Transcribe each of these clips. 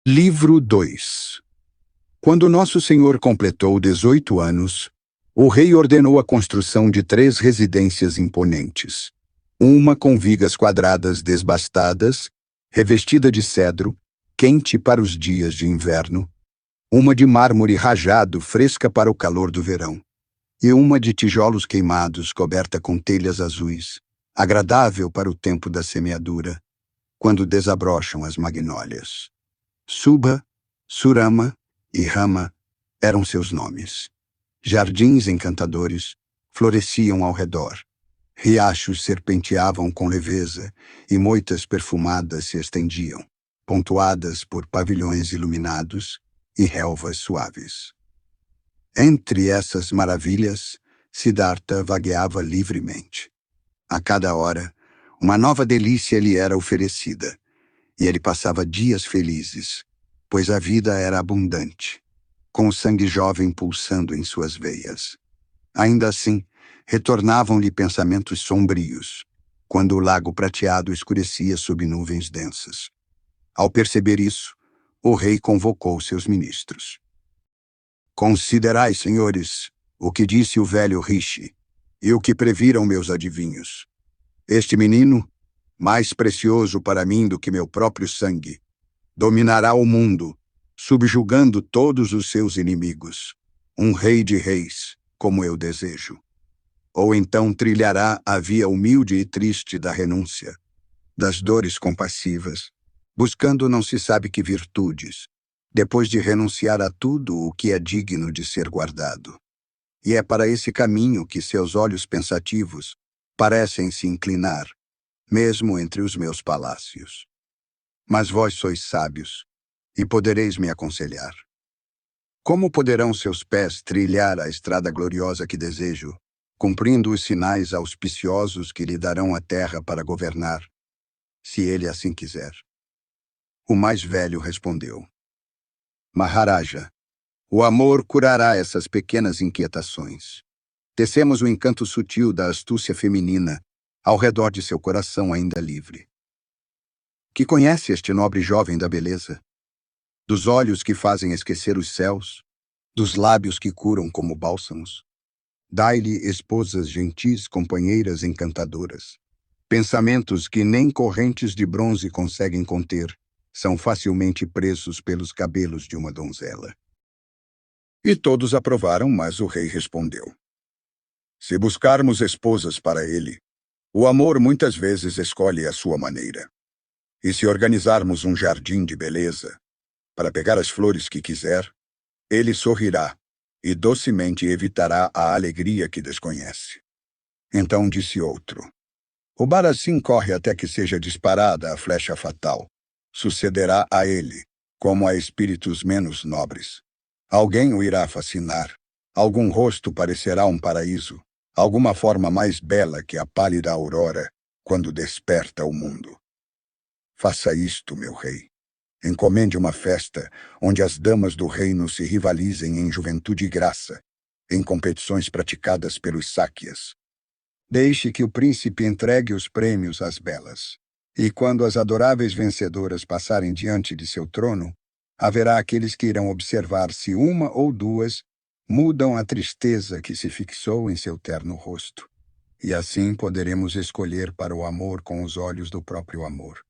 Livro 2. Quando Nosso Senhor completou 18 anos, o rei ordenou a construção de 3 residências imponentes. Uma com vigas quadradas desbastadas, revestida de cedro, quente para os dias de inverno, uma de mármore rajado, fresca para o calor do verão, e uma de tijolos queimados, coberta com telhas azuis, agradável para o tempo da semeadura, quando desabrocham as magnólias. Suba, Surama e Rama eram seus nomes. Jardins encantadores floresciam ao redor. Riachos serpenteavam com leveza e moitas perfumadas se estendiam, pontuadas por pavilhões iluminados e relvas suaves. Entre essas maravilhas, Siddhartha vagueava livremente. A cada hora, uma nova delícia lhe era oferecida, e ele passava dias felizes, pois a vida era abundante, com o sangue jovem pulsando em suas veias. Ainda assim, retornavam-lhe pensamentos sombrios, quando o lago prateado escurecia sob nuvens densas. Ao perceber isso, o rei convocou seus ministros. Considerai, senhores, o que disse o velho Rishi, e o que previram meus adivinhos. Este menino, mais precioso para mim do que meu próprio sangue, dominará o mundo, subjugando todos os seus inimigos, um rei de reis, como eu desejo. Ou então trilhará a via humilde e triste da renúncia, das dores compassivas, buscando não se sabe que virtudes, depois de renunciar a tudo o que é digno de ser guardado. E é para esse caminho que seus olhos pensativos parecem se inclinar, mesmo entre os meus palácios. Mas vós sois sábios, e podereis me aconselhar. Como poderão seus pés trilhar a estrada gloriosa que desejo, cumprindo os sinais auspiciosos que lhe darão a terra para governar, se ele assim quiser? O mais velho respondeu: Maharaja, o amor curará essas pequenas inquietações. Tecemos o encanto sutil da astúcia feminina ao redor de seu coração ainda livre. Que conhece este nobre jovem da beleza? Dos olhos que fazem esquecer os céus, dos lábios que curam como bálsamos. Dai-lhe esposas gentis, companheiras encantadoras. Pensamentos que nem correntes de bronze conseguem conter, são facilmente presos pelos cabelos de uma donzela. E todos aprovaram, mas o rei respondeu: Se buscarmos esposas para ele, o amor muitas vezes escolhe a sua maneira. E se organizarmos um jardim de beleza, para pegar as flores que quiser, ele sorrirá e docemente evitará a alegria que desconhece. Então disse outro: O Barasim corre até que seja disparada a flecha fatal. Sucederá a ele, como a espíritos menos nobres. Alguém o irá fascinar. Algum rosto parecerá um paraíso. Alguma forma mais bela que a pálida aurora, quando desperta o mundo. Faça isto, meu rei. Encomende uma festa onde as damas do reino se rivalizem em juventude e graça, em competições praticadas pelos sáquias. Deixe que o príncipe entregue os prêmios às belas. E quando as adoráveis vencedoras passarem diante de seu trono, haverá aqueles que irão observar se uma ou duas mudam a tristeza que se fixou em seu terno rosto. E assim poderemos escolher para o amor com os olhos do próprio amor.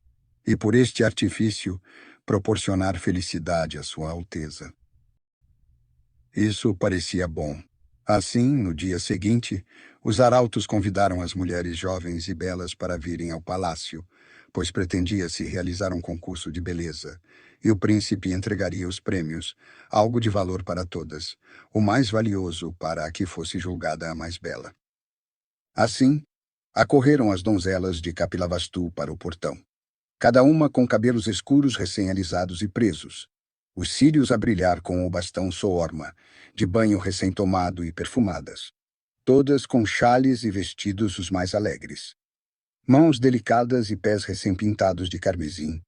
E por este artifício, proporcionar felicidade à sua alteza. Isso parecia bom. Assim, no dia seguinte, os arautos convidaram as mulheres jovens e belas para virem ao palácio, pois pretendia-se realizar um concurso de beleza, e o príncipe entregaria os prêmios, algo de valor para todas, o mais valioso para a que fosse julgada a mais bela. Assim, acorreram as donzelas de Kapilavastu para o portão, cada uma com cabelos escuros recém-alisados e presos, os cílios a brilhar com o bastão soorma, de banho recém-tomado e perfumadas, todas com xales e vestidos os mais alegres, mãos delicadas e pés recém-pintados de carmesim,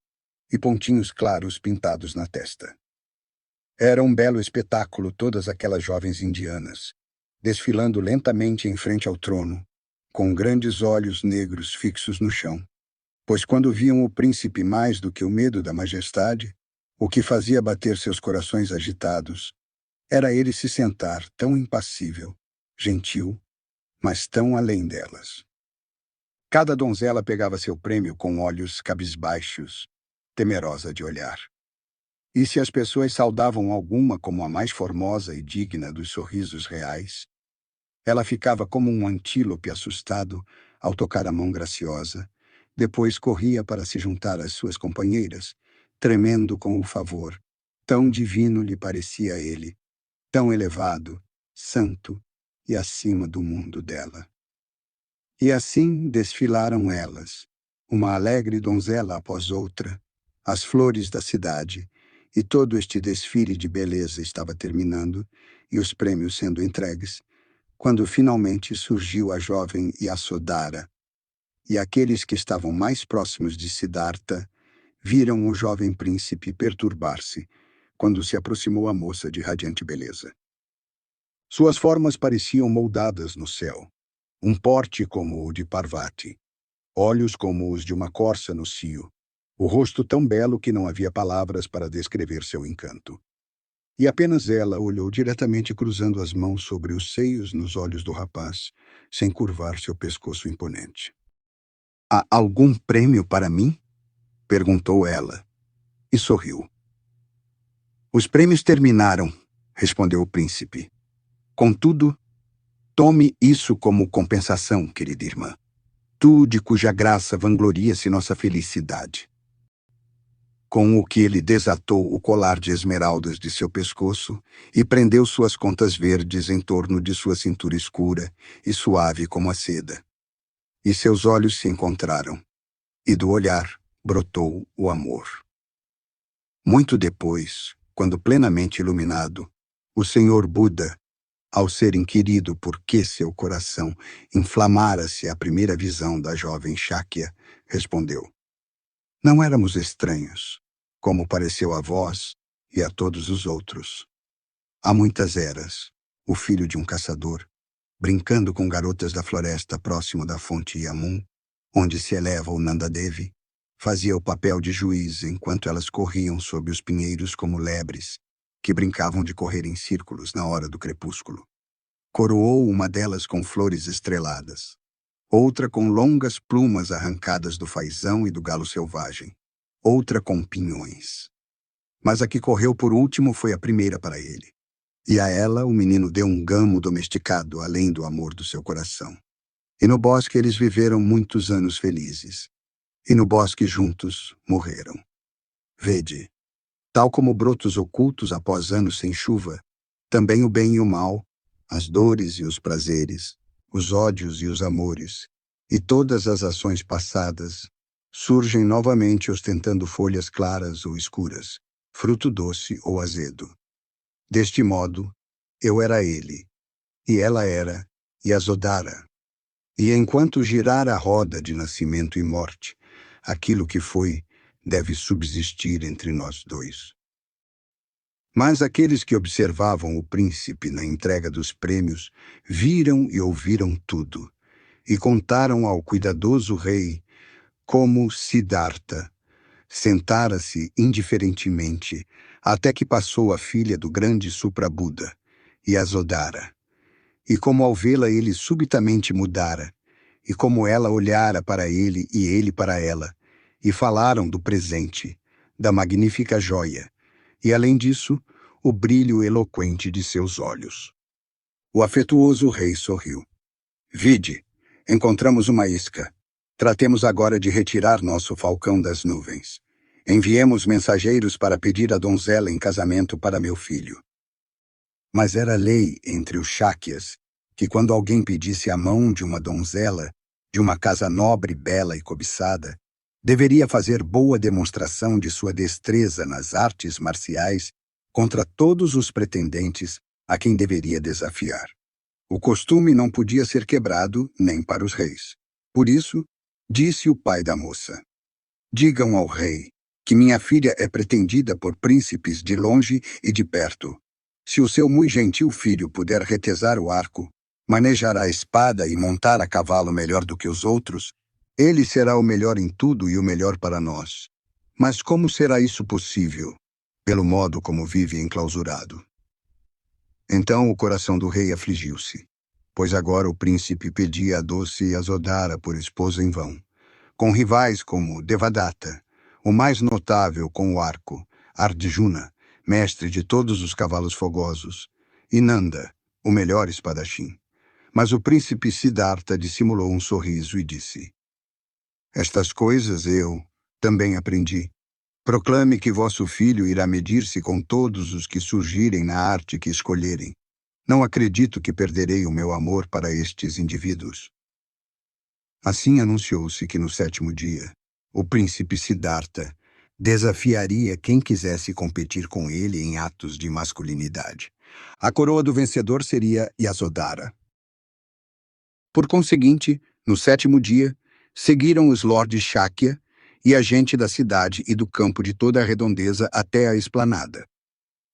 e pontinhos claros pintados na testa. Era um belo espetáculo todas aquelas jovens indianas, desfilando lentamente em frente ao trono, com grandes olhos negros fixos no chão, pois quando viam o príncipe mais do que o medo da majestade, O que fazia bater seus corações agitados era ele se sentar tão impassível, gentil, mas tão além delas. Cada donzela pegava seu prêmio com olhos cabisbaixos, temerosa de olhar. E se as pessoas saudavam alguma como a mais formosa e digna dos sorrisos reais, ela ficava como um antílope assustado ao tocar a mão graciosa, depois corria para se juntar às suas companheiras, tremendo com o favor. Tão divino lhe parecia ele, tão elevado, santo e acima do mundo dela. E assim desfilaram elas, uma alegre donzela após outra, as flores da cidade, e todo este desfile de beleza estava terminando, e os prêmios sendo entregues, quando finalmente surgiu a jovem Yasodhara, e aqueles que estavam mais próximos de Siddhartha viram o jovem príncipe perturbar-se quando se aproximou a moça de radiante beleza. Suas formas pareciam moldadas no céu, um porte como o de Parvati, olhos como os de uma corça no cio, o rosto tão belo que não havia palavras para descrever seu encanto. E apenas ela olhou diretamente cruzando as mãos sobre os seios nos olhos do rapaz, sem curvar seu pescoço imponente. "Há algum prêmio para mim?" perguntou ela, e sorriu. "Os prêmios terminaram", respondeu o príncipe. "Contudo, tome isso como compensação, querida irmã. Tu, de cuja graça vangloria-se nossa felicidade." Com o que ele desatou o colar de esmeraldas de seu pescoço e prendeu suas contas verdes em torno de sua cintura escura e suave como a seda. E seus olhos se encontraram, e do olhar brotou o amor. Muito depois, quando plenamente iluminado, o Senhor Buda, ao ser inquirido por que seu coração inflamara-se à primeira visão da jovem Shakya, respondeu: "Não éramos estranhos, como pareceu a vós e a todos os outros. Há muitas eras, o filho de um caçador, brincando com garotas da floresta próximo da fonte Yamun, onde se eleva o Nandadevi, fazia o papel de juiz enquanto elas corriam sob os pinheiros como lebres, que brincavam de correr em círculos na hora do crepúsculo. Coroou uma delas com flores estreladas, outra com longas plumas arrancadas do faisão e do galo selvagem, outra com pinhões. Mas a que correu por último foi a primeira para ele. E a ela o menino deu um gamo domesticado além do amor do seu coração. E no bosque eles viveram muitos anos felizes. E no bosque juntos morreram. Vede, tal como brotos ocultos após anos sem chuva, também o bem e o mal, as dores e os prazeres, os ódios e os amores, e todas as ações passadas, surgem novamente ostentando folhas claras ou escuras, fruto doce ou azedo. Deste modo, eu era ele, e ela era Yasodhara. E enquanto girar a roda de nascimento e morte, aquilo que foi deve subsistir entre nós dois. Mas aqueles que observavam o príncipe na entrega dos prêmios viram e ouviram tudo, e contaram ao cuidadoso rei como Siddhartha sentara-se indiferentemente até que passou a filha do grande Supra-Buda, Yasodhara, e como ao vê-la ele subitamente mudara, e como ela olhara para ele e ele para ela, e falaram do presente, da magnífica joia, e além disso, o brilho eloquente de seus olhos. O afetuoso rei sorriu. "Vide, encontramos uma isca. Tratemos agora de retirar nosso falcão das nuvens. Enviemos mensageiros para pedir a donzela em casamento para meu filho." Mas era lei entre os Shakyas que quando alguém pedisse a mão de uma donzela, de uma casa nobre, bela e cobiçada, deveria fazer boa demonstração de sua destreza nas artes marciais contra todos os pretendentes a quem deveria desafiar. O costume não podia ser quebrado nem para os reis. Por isso, disse o pai da moça: "Digam ao rei que minha filha é pretendida por príncipes de longe e de perto. Se o seu muito gentil filho puder retesar o arco, manejar a espada e montar a cavalo melhor do que os outros, ele será o melhor em tudo e o melhor para nós. Mas como será isso possível? pelo modo como vive enclausurado. Então o coração do rei afligiu-se, pois agora o príncipe pedia a Doce Yasodhara por esposa em vão, com rivais como Devadatta, o mais notável com o arco, Arjuna, mestre de todos os cavalos fogosos, e Nanda, o melhor espadachim. Mas o príncipe Siddhartha dissimulou um sorriso e disse: Estas coisas eu também aprendi. Proclame que vosso filho irá medir-se com todos os que surgirem na arte que escolherem. Não acredito que perderei o meu amor para estes indivíduos. Assim anunciou-se que no 7º dia, o príncipe Siddhartha desafiaria quem quisesse competir com ele em atos de masculinidade. A coroa do vencedor seria Yasodhara. Por conseguinte, no 7º dia, seguiram os lordes Shakya e a gente da cidade e do campo de toda a redondeza até a esplanada.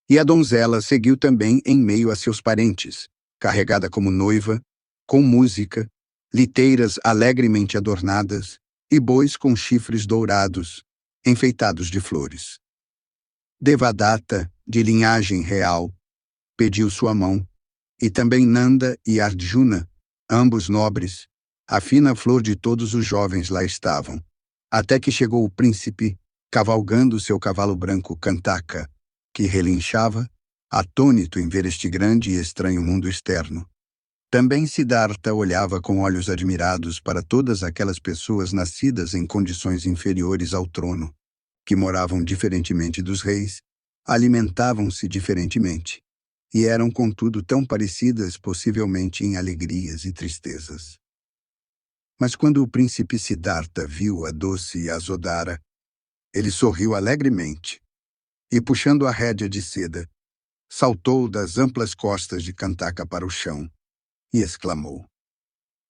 E a donzela seguiu também em meio a seus parentes, carregada como noiva, com música, liteiras alegremente adornadas e bois com chifres dourados, enfeitados de flores. Devadatta, de linhagem real, pediu sua mão, e também Nanda e Arjuna, ambos nobres, a fina flor de todos os jovens lá estavam, até que chegou o príncipe, cavalgando seu cavalo branco Kantaka, que relinchava, atônito em ver este grande e estranho mundo externo. Também Siddhartha olhava com olhos admirados para todas aquelas pessoas nascidas em condições inferiores ao trono, que moravam diferentemente dos reis, alimentavam-se diferentemente, e eram, contudo, tão parecidas possivelmente em alegrias e tristezas. Mas quando o príncipe Siddhartha viu a doce Yasodhara, ele sorriu alegremente e, puxando a rédea de seda, saltou das amplas costas de Kantaka para o chão e exclamou: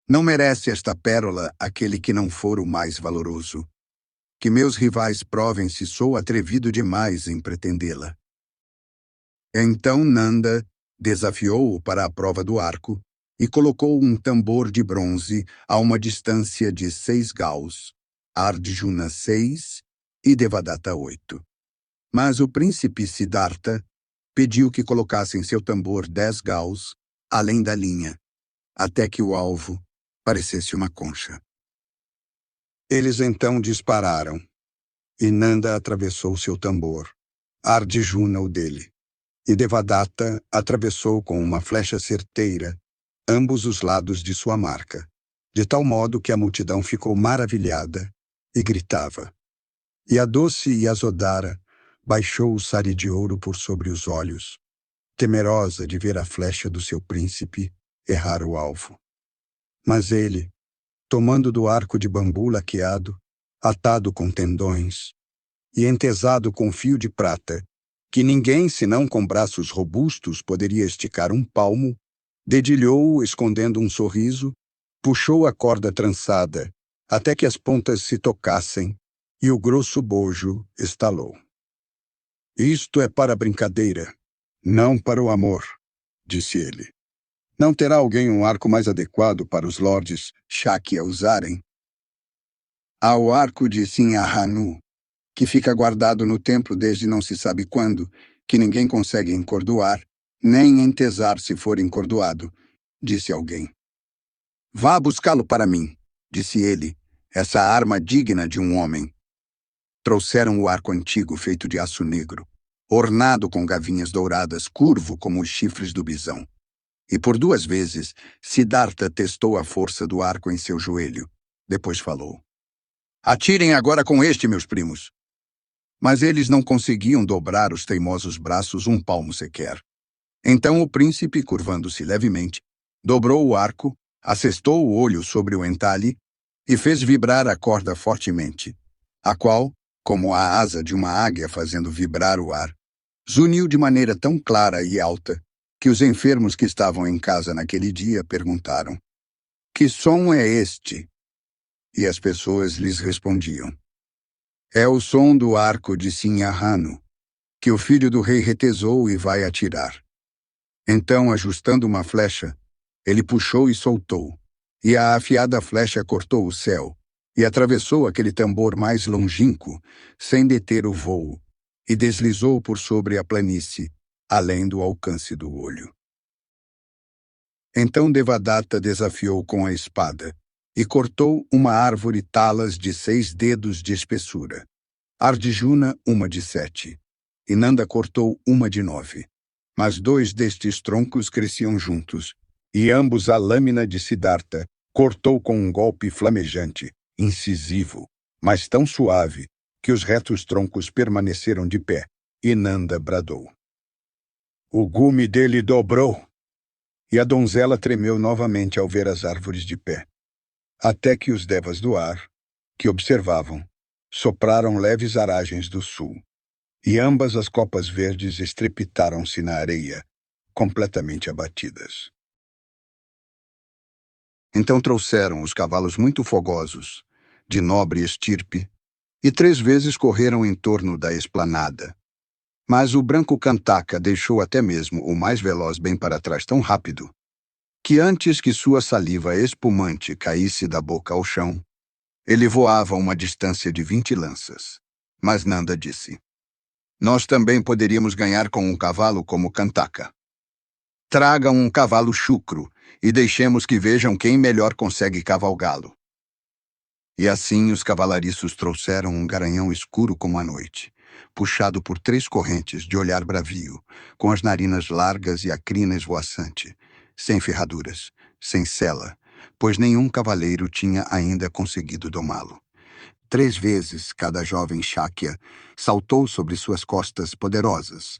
Não merece esta pérola aquele que não for o mais valoroso. Que meus rivais provem se sou atrevido demais em pretendê-la. Então Nanda desafiou-o para a prova do arco e colocou um tambor de bronze a uma distância de 6 gaus, Arjuna 6 e Devadatta 8. Mas o príncipe Siddhartha pediu que colocassem seu tambor 10 gaus além da linha, até que o alvo parecesse uma concha. Eles então dispararam, e Nanda atravessou seu tambor, Arjuna o dele, e Devadatta atravessou com uma flecha certeira ambos os lados de sua marca, de tal modo que a multidão ficou maravilhada e gritava. E a doce Yasodhara baixou o sari de ouro por sobre os olhos, temerosa de ver a flecha do seu príncipe errar o alvo. Mas ele, tomando do arco de bambu laqueado, atado com tendões, e entesado com fio de prata, que ninguém senão com braços robustos poderia esticar um palmo, dedilhou-o escondendo um sorriso, puxou a corda trançada, até que as pontas se tocassem, e o grosso bojo estalou. Isto é para brincadeira, não para o amor, disse ele. Não terá alguém um arco mais adequado para os lordes Shakya usarem? Há o arco de Sinhahanu, que fica guardado no templo desde não se sabe quando, que ninguém consegue encordoar, nem entesar se for encordoado, disse alguém. Vá buscá-lo para mim, disse ele, essa arma digna de um homem. Trouxeram o arco antigo feito de aço negro, ornado com gavinhas douradas, curvo como os chifres do bisão. E por 2 vezes, Siddhartha testou a força do arco em seu joelho. Depois falou: Atirem agora com este, meus primos. Mas eles não conseguiam dobrar os teimosos braços um palmo sequer. Então o príncipe, curvando-se levemente, dobrou o arco, assestou o olho sobre o entalhe e fez vibrar a corda fortemente, a qual, como a asa de uma águia fazendo vibrar o ar, zuniu de maneira tão clara e alta que os enfermos que estavam em casa naquele dia perguntaram: Que som é este? E as pessoas lhes respondiam: É o som do arco de Sinhahanu, que o filho do rei retesou e vai atirar. Então, ajustando uma flecha, ele puxou e soltou, e a afiada flecha cortou o céu, e atravessou aquele tambor mais longínquo, sem deter o vôo, e deslizou por sobre a planície, além do alcance do olho. Então Devadatta desafiou com a espada, e cortou uma árvore talas de 6 dedos de espessura. Arjuna uma de 7, e Nanda cortou uma de 9. Mas 2 destes troncos cresciam juntos, e ambos a lâmina de Siddhartha cortou com um golpe flamejante, incisivo, mas tão suave, que os retos troncos permaneceram de pé, e Nanda bradou. O gume dele dobrou, e a donzela tremeu novamente ao ver as árvores de pé. Até que os devas do ar, que observavam, sopraram leves aragens do sul, e ambas as copas verdes estrepitaram-se na areia, completamente abatidas. Então trouxeram os cavalos muito fogosos, de nobre estirpe, e 3 vezes correram em torno da esplanada. Mas o branco Kantaka deixou até mesmo o mais veloz bem para trás tão rápido, que antes que sua saliva espumante caísse da boca ao chão, ele voava a uma distância de 20 lanças. Mas Nanda disse: nós também poderíamos ganhar com um cavalo como Kantaka. Tragam um cavalo chucro e deixemos que vejam quem melhor consegue cavalgá-lo. E assim os cavalariços trouxeram um garanhão escuro como a noite, puxado por 3 correntes de olhar bravio, com as narinas largas e a crina esvoaçante, sem ferraduras, sem sela, pois nenhum cavaleiro tinha ainda conseguido domá-lo. 3 vezes cada jovem Shakya saltou sobre suas costas poderosas,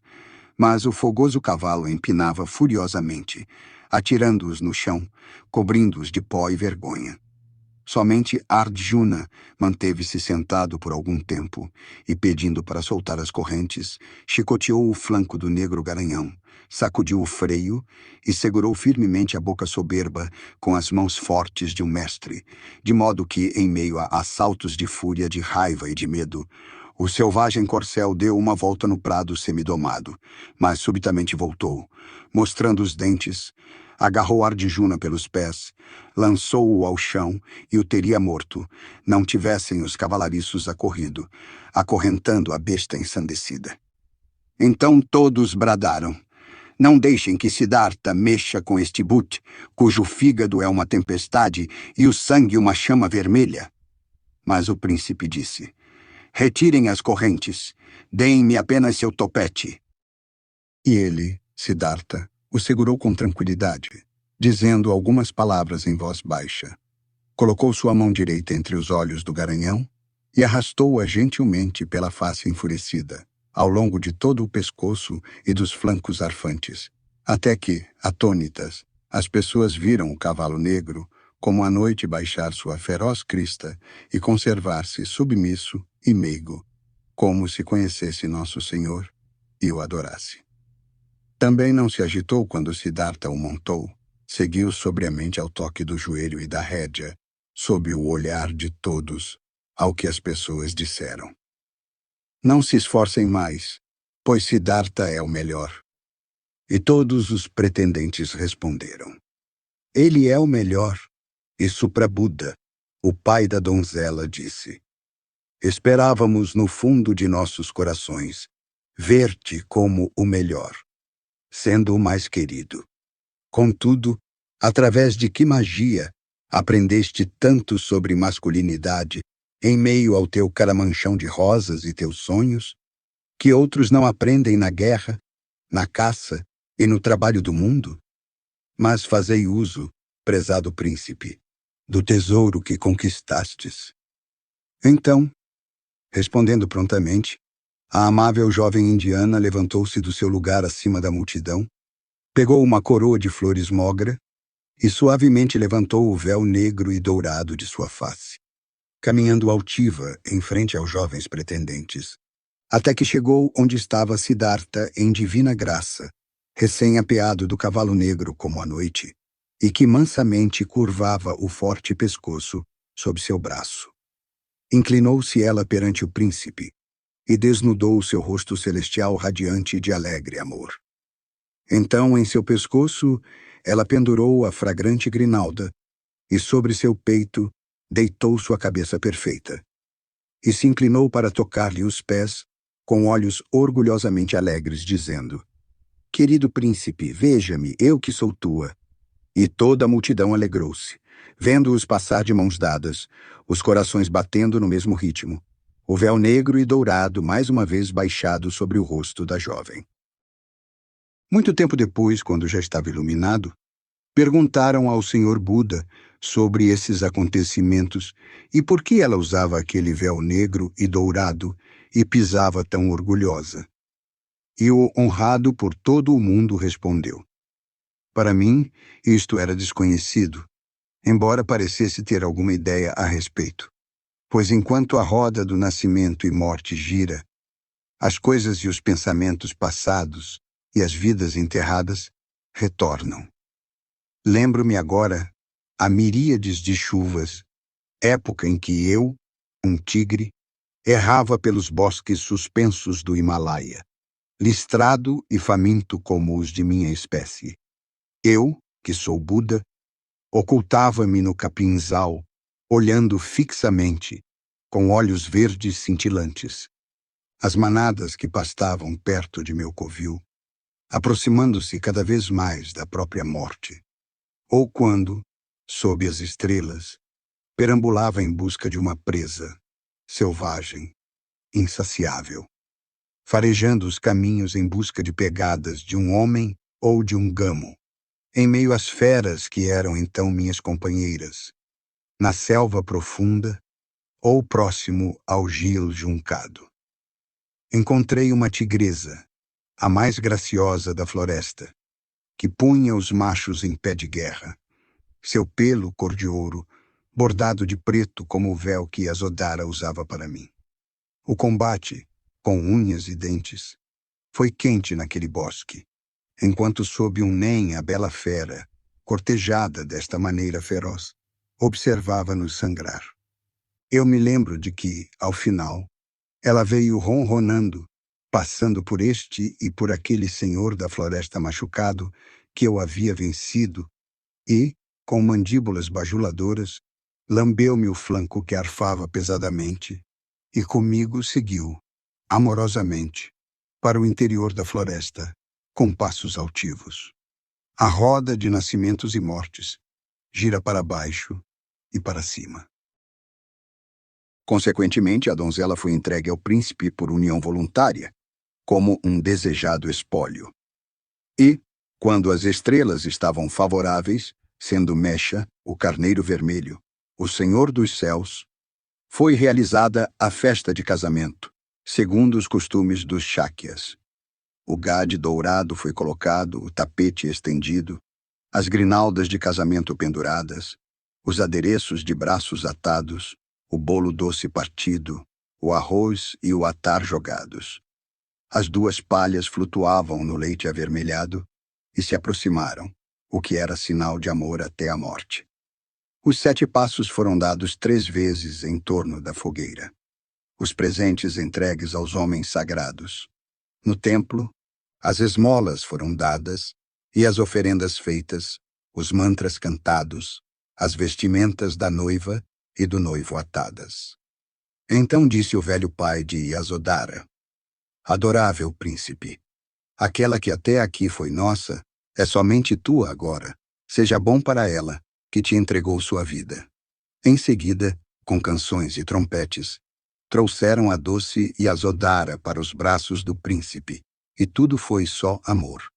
mas o fogoso cavalo empinava furiosamente, atirando-os no chão, cobrindo-os de pó e vergonha. Somente Arjuna manteve-se sentado por algum tempo e, pedindo para soltar as correntes, chicoteou o flanco do negro garanhão, sacudiu o freio e segurou firmemente a boca soberba com as mãos fortes de um mestre, de modo que, em meio a assaltos de fúria, de raiva e de medo, o selvagem corcel deu uma volta no prado semidomado, mas subitamente voltou, mostrando os dentes, agarrou Arjuna pelos pés, lançou-o ao chão e o teria morto, não tivessem os cavalariços acorrido, acorrentando a besta ensandecida. Então todos bradaram: não deixem que Siddhartha mexa com este Bhut, cujo fígado é uma tempestade e o sangue uma chama vermelha. Mas o príncipe disse: retirem as correntes, deem-me apenas seu topete. E ele, Siddhartha, o segurou com tranquilidade, dizendo algumas palavras em voz baixa. Colocou sua mão direita entre os olhos do garanhão e arrastou-a gentilmente pela face enfurecida, ao longo de todo o pescoço e dos flancos arfantes, até que, atônitas, as pessoas viram o cavalo negro, como a noite, baixar sua feroz crista e conservar-se submisso e meigo, como se conhecesse Nosso Senhor e o adorasse. Também não se agitou quando Siddhartha o montou, seguiu sobriamente ao toque do joelho e da rédea, sob o olhar de todos, ao que as pessoas disseram: não se esforcem mais, pois Siddhartha é o melhor. E todos os pretendentes responderam: ele é o melhor. E Suprabuddha, o pai da donzela, disse: esperávamos no fundo de nossos corações ver-te como o melhor, sendo o mais querido. Contudo, através de que magia aprendeste tanto sobre masculinidade em meio ao teu caramanchão de rosas e teus sonhos, que outros não aprendem na guerra, na caça e no trabalho do mundo? Mas fazei uso, prezado príncipe, do tesouro que conquistastes. Então, respondendo prontamente, a amável jovem indiana levantou-se do seu lugar acima da multidão, pegou uma coroa de flores mogra e suavemente levantou o véu negro e dourado de sua face, caminhando altiva em frente aos jovens pretendentes, até que chegou onde estava Siddhartha em divina graça, recém-apeado do cavalo negro como a noite, e que mansamente curvava o forte pescoço sob seu braço. Inclinou-se ela perante o príncipe e desnudou o seu rosto celestial radiante de alegre amor. Então, em seu pescoço, ela pendurou a fragrante grinalda e sobre seu peito deitou sua cabeça perfeita. E se inclinou para tocar-lhe os pés, com olhos orgulhosamente alegres, dizendo: Querido príncipe, veja-me, eu que sou tua. E toda a multidão alegrou-se, vendo-os passar de mãos dadas, os corações batendo no mesmo ritmo, o véu negro e dourado mais uma vez baixado sobre o rosto da jovem. Muito tempo depois, quando já estava iluminado, perguntaram ao Senhor Buda sobre esses acontecimentos e por que ela usava aquele véu negro e dourado e pisava tão orgulhosa. E o honrado por todo o mundo respondeu: Para mim, isto era desconhecido, embora parecesse ter alguma ideia a respeito. Pois enquanto a roda do nascimento e morte gira, as coisas e os pensamentos passados e as vidas enterradas retornam. Lembro-me agora a miríades de chuvas, época em que eu, um tigre, errava pelos bosques suspensos do Himalaia, listrado e faminto como os de minha espécie. Eu, que sou Buda, ocultava-me no capinzal, olhando fixamente, com olhos verdes cintilantes, as manadas que pastavam perto de meu covil, aproximando-se cada vez mais da própria morte. Ou quando, sob as estrelas, perambulava em busca de uma presa, selvagem, insaciável, farejando os caminhos em busca de pegadas de um homem ou de um gamo, em meio às feras que eram então minhas companheiras, na selva profunda ou próximo ao gil juncado. Encontrei uma tigresa, a mais graciosa da floresta, que punha os machos em pé de guerra, seu pelo cor de ouro, bordado de preto como o véu que Yasodhara usava para mim. O combate, com unhas e dentes, foi quente naquele bosque, enquanto sob um nen a bela fera, cortejada desta maneira feroz, observava-nos sangrar. Eu me lembro de que, ao final, ela veio ronronando, passando por este e por aquele senhor da floresta machucado que eu havia vencido e, com mandíbulas bajuladoras, lambeu-me o flanco que arfava pesadamente e comigo seguiu, amorosamente, para o interior da floresta, com passos altivos. A roda de nascimentos e mortes gira para baixo e para cima. Consequentemente, a donzela foi entregue ao príncipe por união voluntária, como um desejado espólio. E, quando as estrelas estavam favoráveis, sendo Mesha, o carneiro vermelho, o senhor dos céus, foi realizada a festa de casamento, segundo os costumes dos Shakyas. O gade dourado foi colocado, o tapete estendido, as grinaldas de casamento penduradas, os adereços de braços atados, o bolo doce partido, o arroz e o atar jogados. As duas palhas flutuavam no leite avermelhado e se aproximaram, o que era sinal de amor até a morte. Os 7 passos foram dados 3 vezes em torno da fogueira. Os presentes entregues aos homens sagrados. No templo, as esmolas foram dadas e as oferendas feitas, os mantras cantados, as vestimentas da noiva e do noivo atadas. Então disse o velho pai de Yasodhara: Adorável príncipe, aquela que até aqui foi nossa, é somente tua agora. Seja bom para ela, que te entregou sua vida. Em seguida, com canções e trompetes, trouxeram a doce Yasodhara para os braços do príncipe, e tudo foi só amor.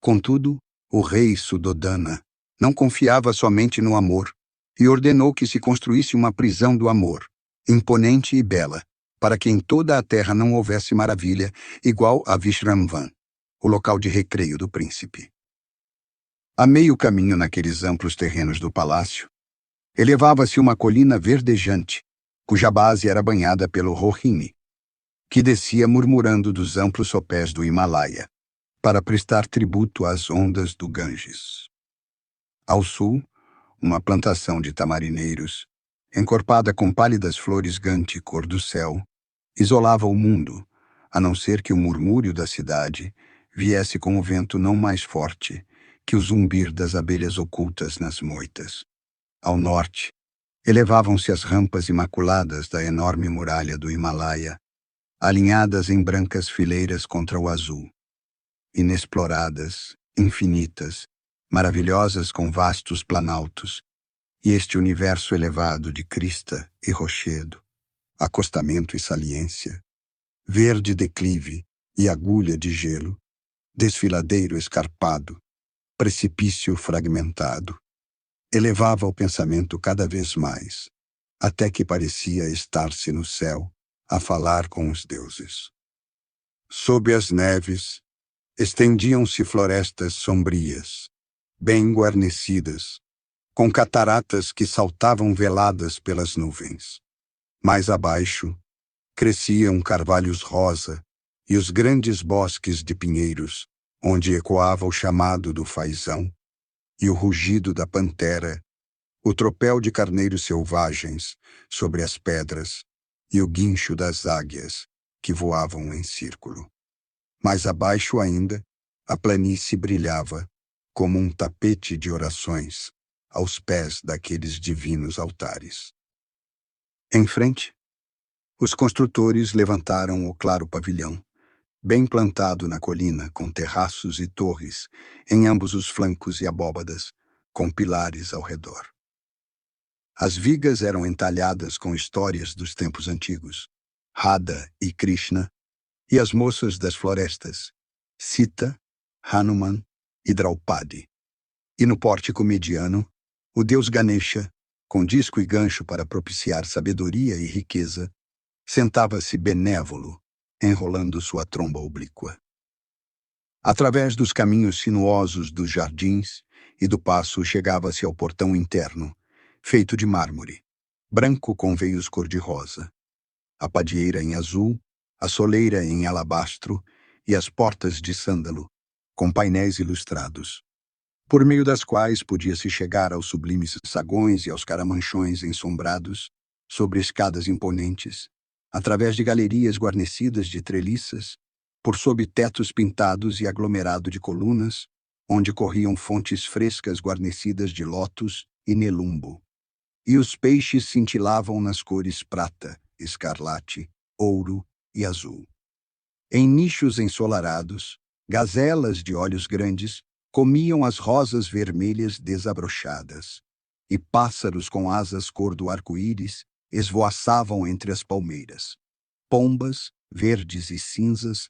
Contudo, o rei Suddhodana não confiava somente no amor, e ordenou que se construísse uma prisão do amor, imponente e bela, para que em toda a terra não houvesse maravilha igual a Vishramvan, o local de recreio do príncipe. A meio caminho naqueles amplos terrenos do palácio, elevava-se uma colina verdejante, cuja base era banhada pelo Rohini, que descia murmurando dos amplos sopés do Himalaia, para prestar tributo às ondas do Ganges. Ao sul, uma plantação de tamarineiros, encorpada com pálidas flores gante cor do céu, isolava o mundo, a não ser que o murmúrio da cidade viesse com o vento não mais forte que o zumbir das abelhas ocultas nas moitas. Ao norte, elevavam-se as rampas imaculadas da enorme muralha do Himalaia, alinhadas em brancas fileiras contra o azul, inexploradas, infinitas, maravilhosas com vastos planaltos, e este universo elevado de crista e rochedo, acostamento e saliência, verde declive e agulha de gelo, desfiladeiro escarpado, precipício fragmentado, elevava o pensamento cada vez mais, até que parecia estar-se no céu, a falar com os deuses. Sob as neves, estendiam-se florestas sombrias, bem guarnecidas, com cataratas que saltavam veladas pelas nuvens. Mais abaixo, cresciam carvalhos rosa e os grandes bosques de pinheiros, onde ecoava o chamado do faisão e o rugido da pantera, o tropel de carneiros selvagens sobre as pedras e o guincho das águias que voavam em círculo. Mais abaixo ainda, a planície brilhava como um tapete de orações aos pés daqueles divinos altares. Em frente, os construtores levantaram o claro pavilhão, bem plantado na colina, com terraços e torres em ambos os flancos e abóbadas, com pilares ao redor. As vigas eram entalhadas com histórias dos tempos antigos, Radha e Krishna, e as moças das florestas, Sita, Hanuman e Draupadi. E no pórtico mediano, o deus Ganesha, com disco e gancho para propiciar sabedoria e riqueza, sentava-se benévolo, enrolando sua tromba oblíqua. Através dos caminhos sinuosos dos jardins e do paço chegava-se ao portão interno, feito de mármore, branco com veios cor-de-rosa, a padieira em azul, a soleira em alabastro e as portas de sândalo, com painéis ilustrados, por meio das quais podia-se chegar aos sublimes sagões e aos caramanchões ensombrados, sobre escadas imponentes, através de galerias guarnecidas de treliças, por sob tetos pintados e aglomerado de colunas, onde corriam fontes frescas guarnecidas de lótus e nelumbo. E os peixes cintilavam nas cores prata, escarlate, ouro e azul. Em nichos ensolarados, gazelas de olhos grandes comiam as rosas vermelhas desabrochadas, e pássaros com asas cor do arco-íris esvoaçavam entre as palmeiras. Pombas, verdes e cinzas,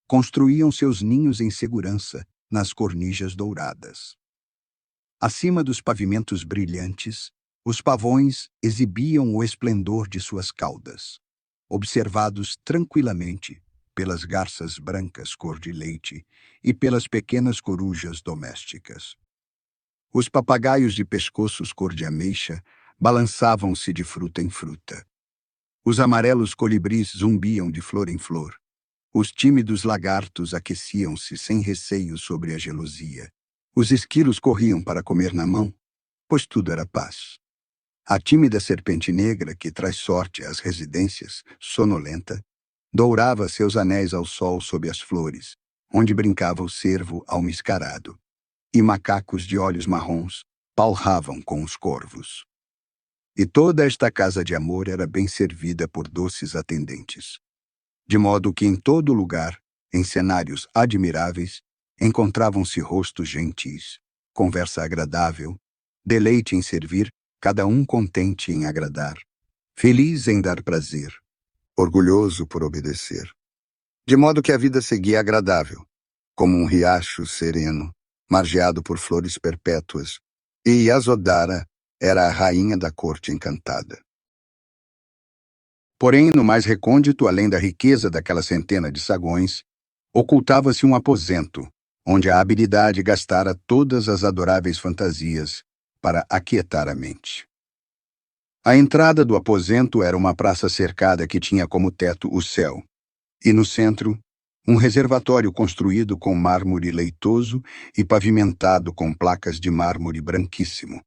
construíam seus ninhos em segurança nas cornijas douradas. Acima dos pavimentos brilhantes, os pavões exibiam o esplendor de suas caudas, observados tranquilamente pelas garças brancas cor de leite e pelas pequenas corujas domésticas. Os papagaios de pescoços cor de ameixa balançavam-se de fruta em fruta. Os amarelos colibris zumbiam de flor em flor. Os tímidos lagartos aqueciam-se sem receio sobre a gelosia. Os esquilos corriam para comer na mão, pois tudo era paz. A tímida serpente negra que traz sorte às residências, sonolenta, dourava seus anéis ao sol sob as flores, onde brincava o cervo almiscarado, e macacos de olhos marrons palravam com os corvos. E toda esta casa de amor era bem servida por doces atendentes, de modo que em todo lugar, em cenários admiráveis, encontravam-se rostos gentis, conversa agradável, deleite em servir, cada um contente em agradar, feliz em dar prazer, orgulhoso por obedecer. De modo que a vida seguia agradável, como um riacho sereno, margeado por flores perpétuas, e Yasodhara era a rainha da corte encantada. Porém, no mais recôndito, além da riqueza daquela centena de sagões, ocultava-se um aposento, onde a habilidade gastara todas as adoráveis fantasias para aquietar a mente. A entrada do aposento era uma praça cercada que tinha como teto o céu, e no centro, um reservatório construído com mármore leitoso e pavimentado com placas de mármore branquíssimo,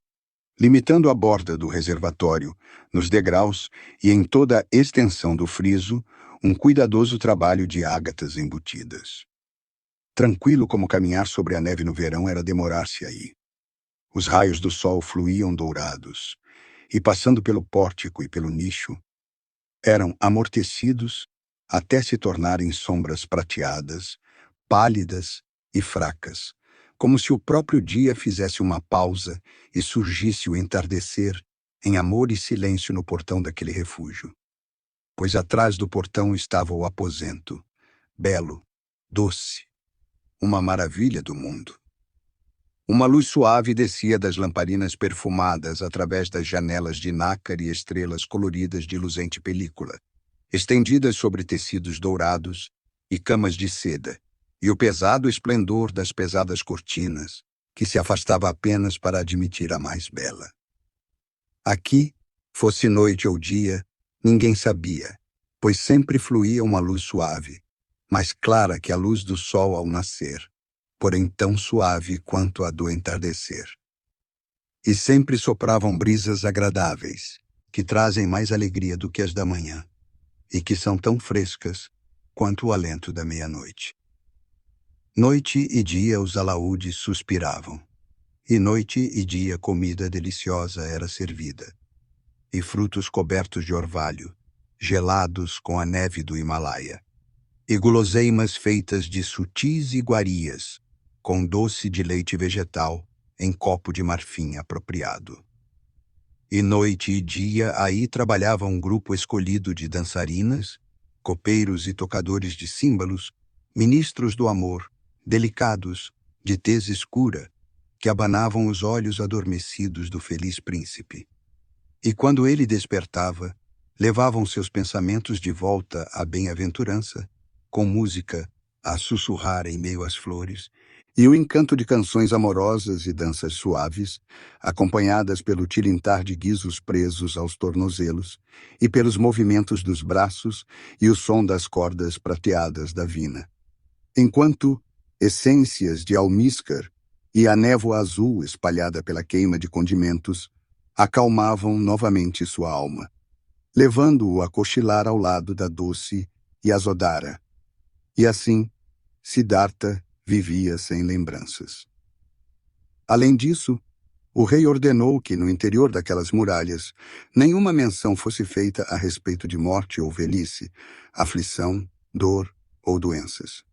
limitando a borda do reservatório, nos degraus e em toda a extensão do friso, um cuidadoso trabalho de ágatas embutidas. Tranquilo como caminhar sobre a neve no verão era demorar-se aí. Os raios do sol fluíam dourados, e passando pelo pórtico e pelo nicho, eram amortecidos até se tornarem sombras prateadas, pálidas e fracas, como se o próprio dia fizesse uma pausa e surgisse o entardecer em amor e silêncio no portão daquele refúgio. Pois atrás do portão estava o aposento, belo, doce, uma maravilha do mundo. Uma luz suave descia das lamparinas perfumadas através das janelas de nácar e estrelas coloridas de luzente película, estendidas sobre tecidos dourados e camas de seda, e o pesado esplendor das pesadas cortinas, que se afastava apenas para admitir a mais bela. Aqui, fosse noite ou dia, ninguém sabia, pois sempre fluía uma luz suave, mais clara que a luz do sol ao nascer, porém tão suave quanto a do entardecer. E sempre sopravam brisas agradáveis, que trazem mais alegria do que as da manhã, e que são tão frescas quanto o alento da meia-noite. Noite e dia os alaúdes suspiravam, e noite e dia comida deliciosa era servida, e frutos cobertos de orvalho, gelados com a neve do Himalaia, e guloseimas feitas de sutis iguarias, com doce de leite vegetal em copo de marfim apropriado. E noite e dia aí trabalhava um grupo escolhido de dançarinas, copeiros e tocadores de símbolos, ministros do amor, delicados, de tez escura, que abanavam os olhos adormecidos do feliz príncipe. E quando ele despertava, levavam seus pensamentos de volta à bem-aventurança, com música a sussurrar em meio às flores, e o encanto de canções amorosas e danças suaves, acompanhadas pelo tilintar de guizos presos aos tornozelos, e pelos movimentos dos braços e o som das cordas prateadas da vina. Enquanto essências de almíscar e a névoa azul espalhada pela queima de condimentos acalmavam novamente sua alma, levando-o a cochilar ao lado da doce Yasodhara. E assim, Siddhartha vivia sem lembranças. Além disso, o rei ordenou que, no interior daquelas muralhas, nenhuma menção fosse feita a respeito de morte ou velhice, aflição, dor ou doenças.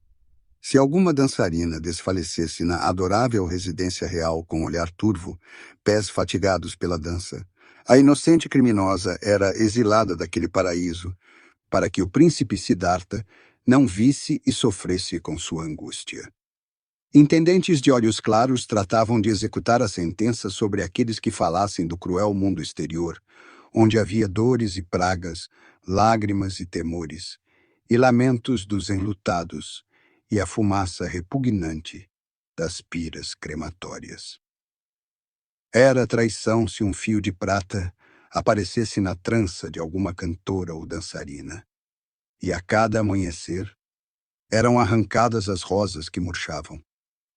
Se alguma dançarina desfalecesse na adorável residência real com olhar turvo, pés fatigados pela dança, a inocente criminosa era exilada daquele paraíso, para que o príncipe Siddhartha não visse e sofresse com sua angústia. Intendentes de olhos claros tratavam de executar a sentença sobre aqueles que falassem do cruel mundo exterior, onde havia dores e pragas, lágrimas e temores, e lamentos dos enlutados, e a fumaça repugnante das piras crematórias. Era traição se um fio de prata aparecesse na trança de alguma cantora ou dançarina, e a cada amanhecer eram arrancadas as rosas que murchavam.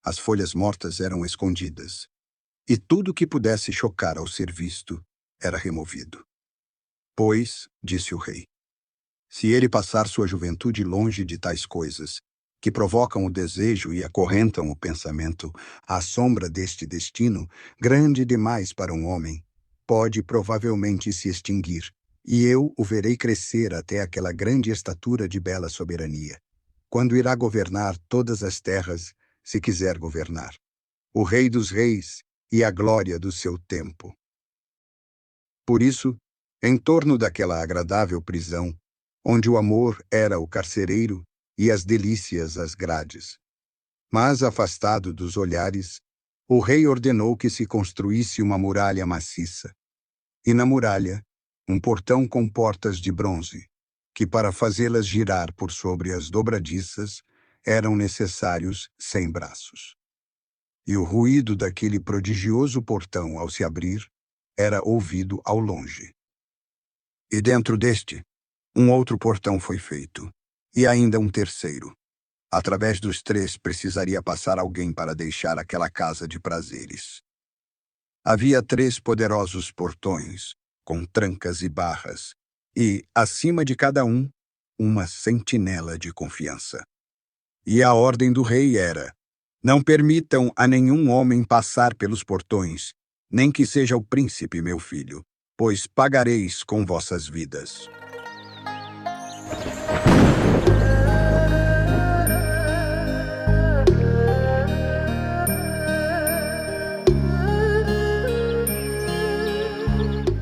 As folhas mortas eram escondidas, e tudo que pudesse chocar ao ser visto era removido. Pois, disse o rei, se ele passar sua juventude longe de tais coisas, que provocam o desejo e acorrentam o pensamento, à sombra deste destino, grande demais para um homem, pode provavelmente se extinguir, e eu o verei crescer até aquela grande estatura de bela soberania, quando irá governar todas as terras, se quiser governar, o Rei dos Reis e a glória do seu tempo. Por isso, em torno daquela agradável prisão, onde o amor era o carcereiro e as delícias as grades, mas afastado dos olhares, o rei ordenou que se construísse uma muralha maciça, e na muralha, um portão com portas de bronze, que para fazê-las girar por sobre as dobradiças, eram necessários 100 braços. E o ruído daquele prodigioso portão, ao se abrir, era ouvido ao longe. E dentro deste, um outro portão foi feito, e ainda um terceiro. Através dos 3 precisaria passar alguém para deixar aquela casa de prazeres. Havia 3 poderosos portões, com trancas e barras, e, acima de cada um, uma sentinela de confiança. E a ordem do rei era: não permitam a nenhum homem passar pelos portões, nem que seja o príncipe, meu filho, pois pagareis com vossas vidas.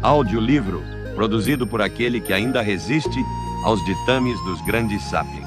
Audiolivro, produzido por aquele que ainda resiste aos ditames dos grandes sapiens.